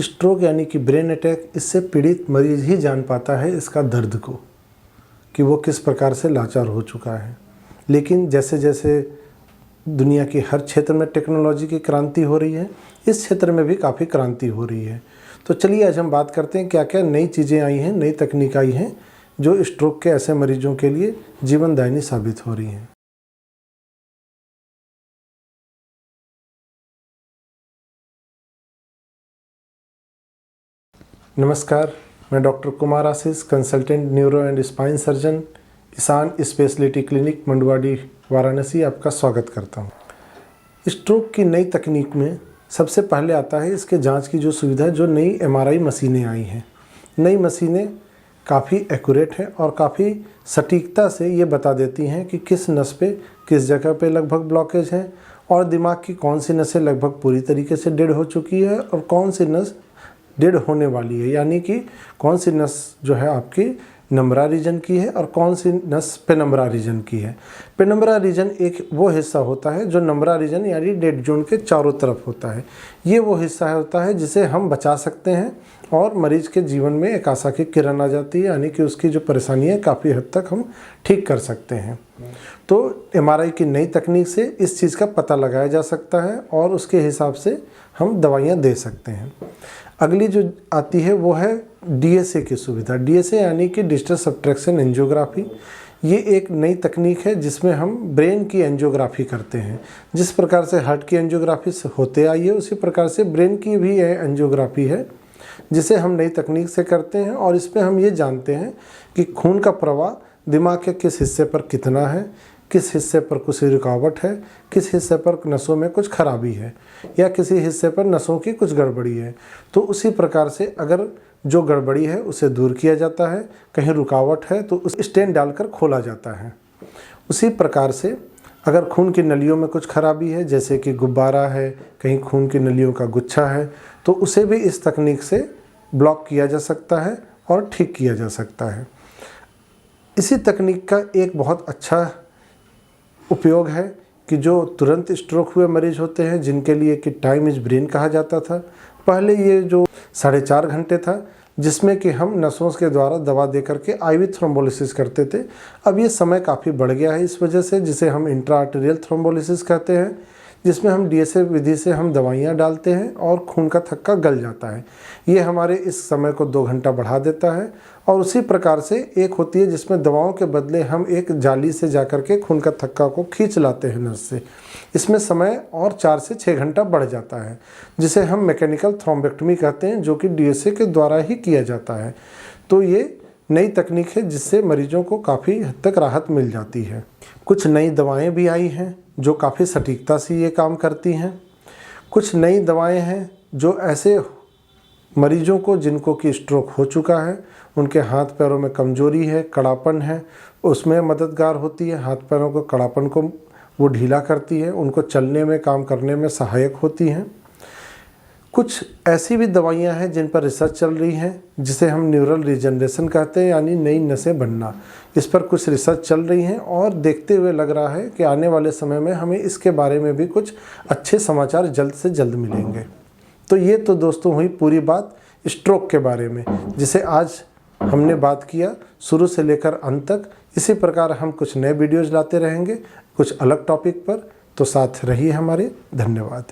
Stroke यानी कि brain attack, इससे पीड़ित मरीज ही जान पाता है इसका दर्द को, कि वो किस प्रकार से लाचार हो चुका है। लेकिन जैसे जैसे दुनिया की हर क्षेत्र में टेक्नोलॉजी की क्रांति हो रही है, इस क्षेत्र में भी काफ़ी क्रांति हो रही है। तो चलिए आज हम बात करते हैं क्या क्या नई चीज़ें आई हैं, नई तकनीक आई हैं जो स्ट्रोक के ऐसे मरीजों के लिए जीवनदायिनी साबित हो रही हैं। नमस्कार, मैं doctor Kumar Ashish, consultant neuro and spine surgeon, Ishan speciality clinic, Manduadih, Varanasi, आपका स्वागत करता हूँ। स्ट्रोक की नई तकनीक में सबसे पहले आता है इसके जांच की जो सुविधा, जो नई MRI मशीनें आई हैं। नई मशीनें काफ़ी एक्यूरेट हैं और काफ़ी सटीकता से ये बता देती हैं कि किस नस पे, किस जगह पे लगभग ब्लॉकेज है और दिमाग की कौन सी नसें लगभग पूरी तरीके से डेड हो चुकी है और कौन सी नस डेड होने वाली है, यानी कि कौन सी नस जो है आपकी नम्बरा रीजन की है और कौन सी नस पेनम्बरा रीजन की है। पेनम्बरा रीजन एक वो हिस्सा होता है जो नम्बरा रीजन यानी डेड जोन के चारों तरफ होता है। ये वो हिस्सा होता है जिसे हम बचा सकते हैं और मरीज के जीवन में एक आशा की किरण आ जाती है, यानी कि उसकी जो परेशानी है काफ़ी हद तक हम ठीक कर सकते हैं। तो MRI की नई तकनीक से इस चीज़ का पता लगाया जा सकता है और उसके हिसाब से हम दवाइयाँ दे सकते हैं। अगली जो आती है वो है DSA की सुविधा। DSA यानी कि डिजिटल सब्ट्रैक्शन एंजियोग्राफी। ये एक नई तकनीक है जिसमें हम ब्रेन की एंजियोग्राफी करते हैं। जिस प्रकार से हार्ट की एंजियोग्राफी होते आई है, उसी प्रकार से ब्रेन की भी एंजियोग्राफी है, जिसे हम नई तकनीक से करते हैं और इसमें हम ये जानते हैं कि खून का प्रवाह दिमाग के किस हिस्से पर कितना है, किस हिस्से पर कुछ रुकावट है, किस हिस्से पर नसों में कुछ खराबी है या किसी हिस्से पर नसों की कुछ गड़बड़ी है। तो उसी प्रकार से अगर जो गड़बड़ी है उसे दूर किया जाता है, कहीं रुकावट है तो उस स्टेंट डालकर खोला जाता है। उसी प्रकार से अगर खून की नलियों में कुछ खराबी है, जैसे कि गुब्बारा है, कहीं खून की नलियों का गुच्छा है, तो उसे भी इस तकनीक से ब्लॉक किया जा सकता है और ठीक किया जा सकता है। इसी तकनीक का एक बहुत अच्छा उपयोग है कि जो तुरंत स्ट्रोक हुए मरीज होते हैं, जिनके लिए कि टाइम इज ब्रेन कहा जाता था। पहले ये जो 4.5 घंटे था, जिसमें कि हम नसों के द्वारा दवा दे करके IV थ्रोम्बोलिसिस करते थे। अब ये समय काफ़ी बढ़ गया है इस वजह से, जिसे हम इंट्रा आर्टेरियल थ्रोम्बोलिसिस कहते हैं, जिसमें हम DSA विधि से हम दवाइयाँ डालते हैं और खून का थक्का गल जाता है। ये हमारे इस समय को 2 घंटा बढ़ा देता है। और उसी प्रकार से एक होती है जिसमें दवाओं के बदले हम एक जाली से जाकर के खून का थक्का को खींच लाते हैं नस से। इसमें समय और 4 से 6 घंटा बढ़ जाता है, जिसे हम मैकेनिकल थ्रोम्बेक्टमी कहते हैं, जो कि DSA के द्वारा ही किया जाता है। तो ये नई तकनीक है जिससे मरीजों को काफ़ी हद तक राहत मिल जाती है। कुछ नई दवाएं भी आई हैं जो काफ़ी सटीकता से ये काम करती हैं। कुछ नई दवाएं हैं जो ऐसे मरीजों को जिनको कि स्ट्रोक हो चुका है, उनके हाथ पैरों में कमजोरी है, कड़ापन है, उसमें मददगार होती है। हाथ पैरों को कड़ापन को वो ढीला करती है, उनको चलने में, काम करने में सहायक होती हैं। कुछ ऐसी भी दवाइयां हैं जिन पर रिसर्च चल रही है, जिसे हम न्यूरल रीजनरेशन कहते हैं, यानी नई नसें बनना। इस पर कुछ रिसर्च चल रही हैं और देखते हुए लग रहा है कि आने वाले समय में हमें इसके बारे में भी कुछ अच्छे समाचार जल्द से जल्द मिलेंगे। तो ये तो दोस्तों हुई पूरी बात स्ट्रोक के बारे में, जिसे आज हमने बात किया शुरू से लेकर अंत तक। इसी प्रकार हम कुछ नए वीडियोज़ लाते रहेंगे कुछ अलग टॉपिक पर, तो साथ रहिए हमारे। धन्यवाद।